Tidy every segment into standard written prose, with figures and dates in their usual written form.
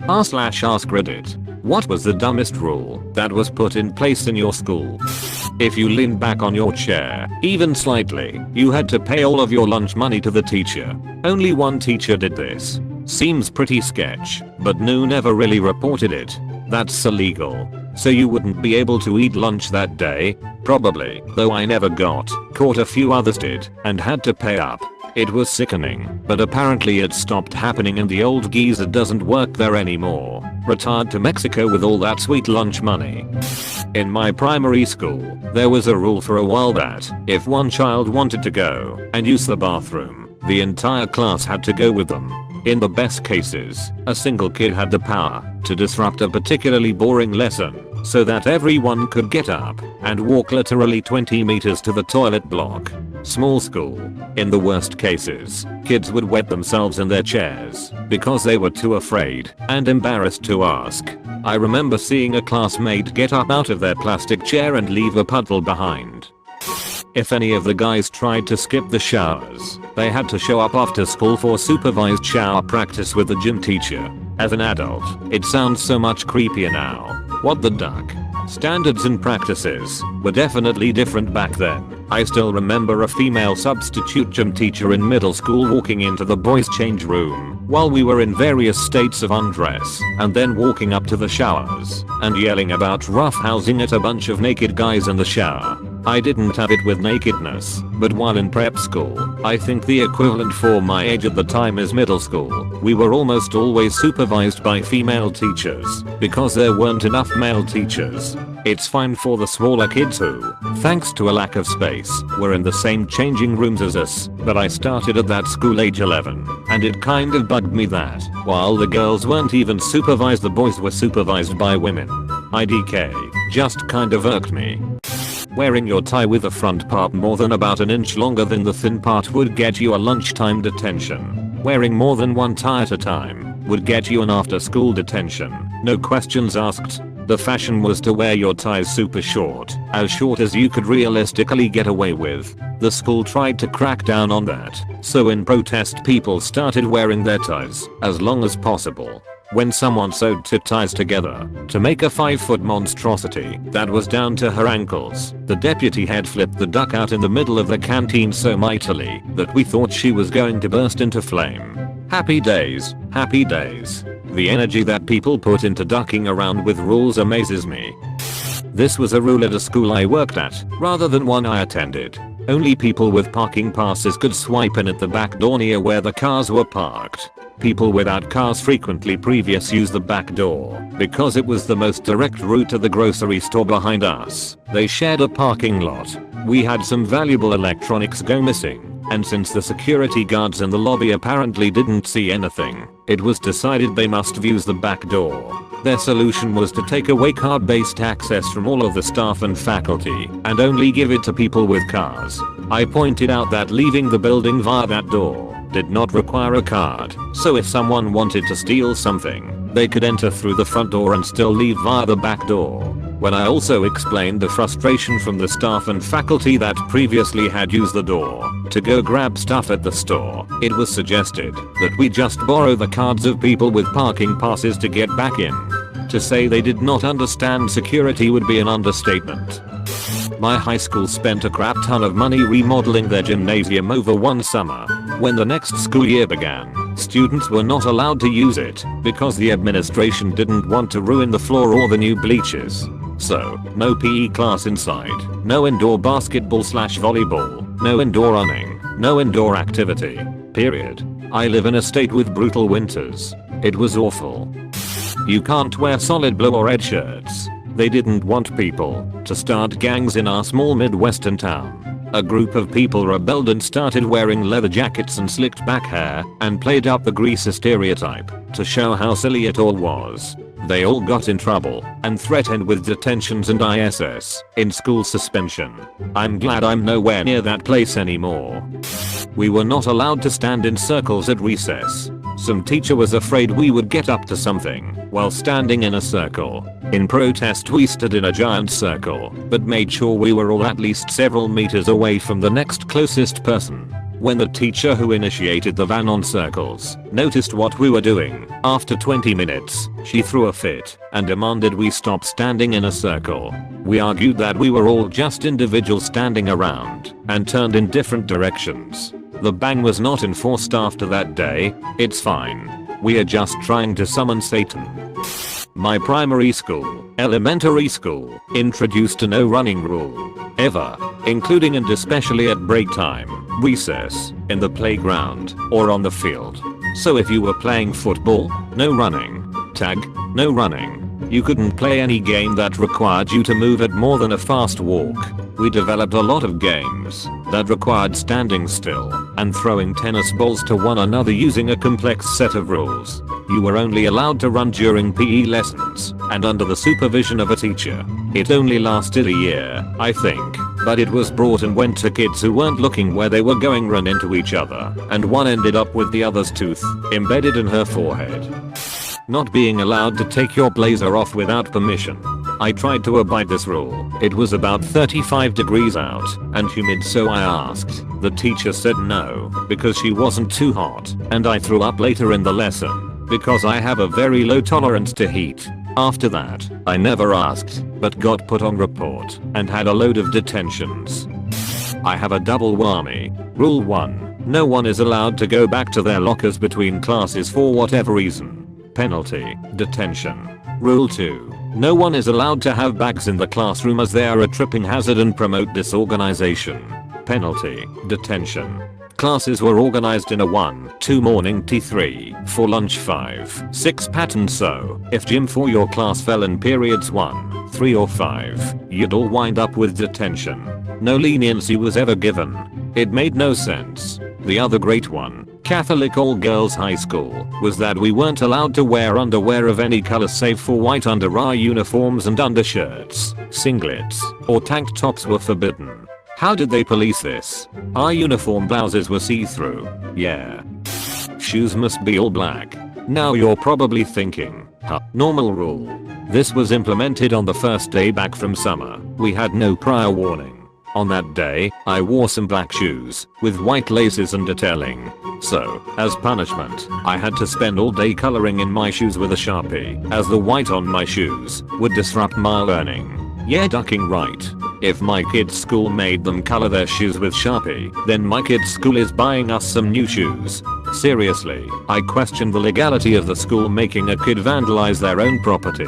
r/AskReddit. What was the dumbest rule that was put in place in your school? If you leaned back on your chair, even slightly, you had to pay all of your lunch money to the teacher. Only one teacher did this. Seems pretty sketch, but no never really reported it. That's illegal. So you wouldn't be able to eat lunch that day? Probably, though I never got caught. A few others did and had to pay up. It was sickening, but apparently it stopped happening and the old geezer doesn't work there anymore. Retired to Mexico with all that sweet lunch money. In my primary school, there was a rule for a while that if one child wanted to go and use the bathroom, the entire class had to go with them. In the best cases, a single kid had the power to disrupt a particularly boring lesson so that everyone could get up and walk literally 20 meters to the toilet block. Small school. In the worst cases, kids would wet themselves in their chairs because they were too afraid and embarrassed to ask. I remember seeing a classmate get up out of their plastic chair and leave a puddle behind. If any of the guys tried to skip the showers, they had to show up after school for supervised shower practice with the gym teacher. As an adult, it sounds so much creepier now. What the duck? Standards and practices were definitely different back then. I still remember a female substitute gym teacher in middle school walking into the boys' change room while we were in various states of undress and then walking up to the showers and yelling about roughhousing at a bunch of naked guys in the shower. I didn't have it with nakedness, but while in prep school, I think the equivalent for my age at the time is middle school, we were almost always supervised by female teachers because there weren't enough male teachers. It's fine for the smaller kids who, thanks to a lack of space, were in the same changing rooms as us, but I started at that school age 11, and it kind of bugged me that, while the girls weren't even supervised, the boys were supervised by women. IDK, just kind of irked me. Wearing your tie with the front part more than about an inch longer than the thin part would get you a lunchtime detention. Wearing more than one tie at a time would get you an after school detention. No questions asked. The fashion was to wear your ties super short as you could realistically get away with. The school tried to crack down on that, so in protest people started wearing their ties as long as possible. When someone sewed two ties together to make a 5-foot monstrosity that was down to her ankles, the deputy head flipped the duck out in the middle of the canteen so mightily that we thought she was going to burst into flame. Happy days, happy days. The energy that people put into ducking around with rules amazes me. This was a rule at a school I worked at, rather than one I attended. Only people with parking passes could swipe in at the back door near where the cars were parked. People without cars frequently used the back door because it was the most direct route to the grocery store behind us. They shared a parking lot. We had some valuable electronics go missing, and since the security guards in the lobby apparently didn't see anything, it was decided they must use the back door. Their solution was to take away card-based access from all of the staff and faculty and only give it to people with cars. I pointed out that leaving the building via that door did not require a card, so if someone wanted to steal something, they could enter through the front door and still leave via the back door. When I also explained the frustration from the staff and faculty that previously had used the door to go grab stuff at the store, it was suggested that we just borrow the cards of people with parking passes to get back in. To say they did not understand security would be an understatement. My high school spent a crap ton of money remodeling their gymnasium over one summer. When the next school year began, students were not allowed to use it because the administration didn't want to ruin the floor or the new bleachers. So, no PE class inside, no indoor basketball/volleyball, no indoor running, no indoor activity. Period. I live in a state with brutal winters. It was awful. You can't wear solid blue or red shirts. They didn't want people to start gangs in our small Midwestern town. A group of people rebelled and started wearing leather jackets and slicked back hair and played up the greaser stereotype to show how silly it all was. They all got in trouble and threatened with detentions and ISS, in-school suspension. I'm glad I'm nowhere near that place anymore. We were not allowed to stand in circles at recess. Some teacher was afraid we would get up to something while standing in a circle. In protest we stood in a giant circle, but made sure we were all at least several meters away from the next closest person. When the teacher who initiated the van on circles noticed what we were doing, after 20 minutes, she threw a fit and demanded we stop standing in a circle. We argued that we were all just individuals standing around and turned in different directions. The bang was not enforced after that day. It's fine. We are just trying to summon Satan. My primary school, elementary school, introduced a no running rule. Ever. Including and especially at break time, recess, in the playground, or on the field. So if you were playing football, no running. Tag, no running. You couldn't play any game that required you to move at more than a fast walk. We developed a lot of games that required standing still and throwing tennis balls to one another using a complex set of rules. You were only allowed to run during PE lessons and under the supervision of a teacher. It only lasted a year, I think, but it was brought and went to kids who weren't looking where they were going, ran into each other, and one ended up with the other's tooth embedded in her forehead. Not being allowed to take your blazer off without permission. I tried to abide this rule. It was about 35 degrees out and humid, so I asked. The teacher said no, because she wasn't too hot, and I threw up later in the lesson, because I have a very low tolerance to heat. After that, I never asked, but got put on report and had a load of detentions. I have a double whammy. Rule 1. No one is allowed to go back to their lockers between classes for whatever reason. Penalty, detention. Rule 2. No one is allowed to have bags in the classroom as they are a tripping hazard and promote disorganization. Penalty, detention. Classes were organized in a 1-2 morning T3 for lunch 5-6 pattern, so if gym for your class fell in periods 1, 3 or 5, you'd all wind up with detention. No leniency was ever given. It made no sense. The other great one, Catholic all-girls high school, was that we weren't allowed to wear underwear of any color save for white under our uniforms, and undershirts, singlets, or tank tops were forbidden. How did they police this? Our uniform blouses were see-through. Yeah. Shoes must be all black. Now you're probably thinking, huh, normal rule. This was implemented on the first day back from summer. We had no prior warning. On that day, I wore some black shoes with white laces and detailing. So, as punishment, I had to spend all day coloring in my shoes with a Sharpie, as the white on my shoes would disrupt my learning. Yeah, ducking right. If my kid's school made them color their shoes with Sharpie, then my kid's school is buying us some new shoes. Seriously, I question the legality of the school making a kid vandalize their own property.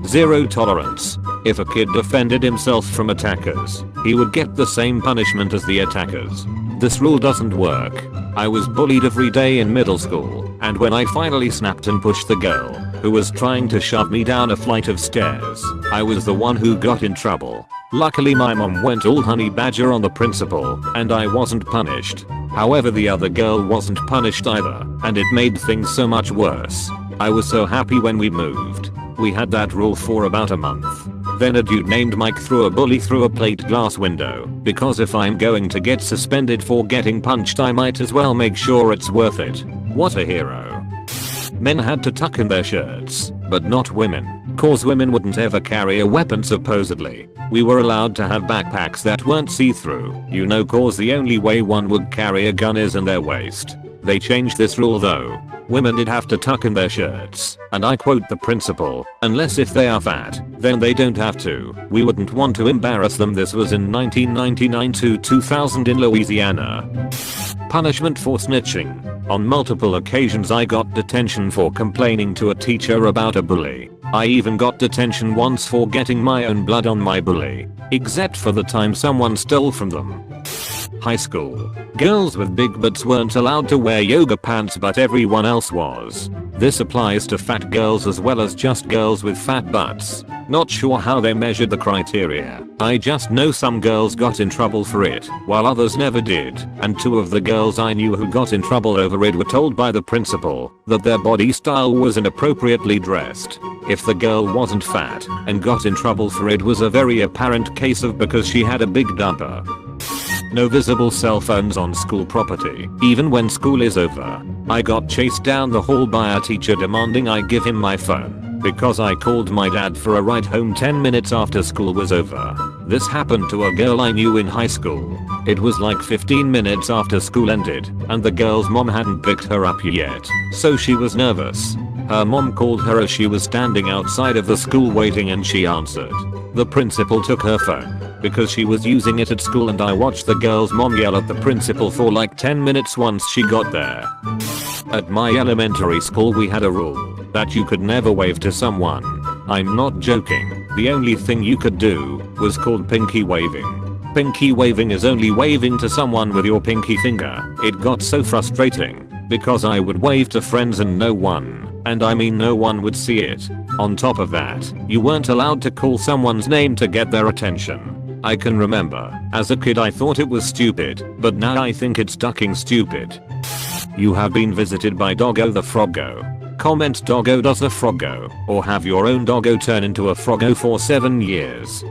Zero tolerance. If a kid defended himself from attackers, he would get the same punishment as the attackers. This rule doesn't work. I was bullied every day in middle school, and when I finally snapped and pushed the girl who was trying to shove me down a flight of stairs, I was the one who got in trouble. Luckily my mom went all honey badger on the principal, and I wasn't punished. However, the other girl wasn't punished either, and it made things so much worse. I was so happy when we moved. We had that rule for about a month. Then a dude named Mike threw a bully through a plate glass window, because if I'm going to get suspended for getting punched, I might as well make sure it's worth it. What a hero. Men had to tuck in their shirts, but not women, cause women wouldn't ever carry a weapon supposedly. We were allowed to have backpacks that weren't see-through, you know, cause the only way one would carry a gun is in their waist. They changed this rule though. Women did have to tuck in their shirts, and I quote the principal, unless if they are fat, then they don't have to. We wouldn't want to embarrass them. This was in 1999 to 2000 in Louisiana. Punishment for snitching. On multiple occasions I got detention for complaining to a teacher about a bully. I even got detention once for getting my own blood on my bully, except for the time someone stole from them. High school. Girls with big butts weren't allowed to wear yoga pants, but everyone else was. This applies to fat girls as well as just girls with fat butts. Not sure how they measured the criteria. I just know some girls got in trouble for it, while others never did, and 2 of the girls I knew who got in trouble over it were told by the principal that their body style was inappropriately dressed. If the girl wasn't fat and got in trouble for it, was a very apparent case of because she had a big dumper. No visible cell phones on school property, even when school is over. I got chased down the hall by a teacher demanding I give him my phone, because I called my dad for a ride home 10 minutes after school was over. This happened to a girl I knew in high school. It was like 15 minutes after school ended, and the girl's mom hadn't picked her up yet, so she was nervous. Her mom called her as she was standing outside of the school waiting, and she answered. The principal took her phone because she was using it at school, and I watched the girl's mom yell at the principal for like 10 minutes once she got there. At my elementary school we had a rule that you could never wave to someone. I'm not joking. The only thing you could do was called pinky waving. Pinky waving is only waving to someone with your pinky finger. It got so frustrating because I would wave to friends and no one, and I mean no one, would see it. On top of that, you weren't allowed to call someone's name to get their attention. I can remember, as a kid I thought it was stupid, but now I think it's ducking stupid. You have been visited by Doggo the Froggo. Comment Doggo does the Froggo, or have your own doggo turn into a Froggo for 7 years.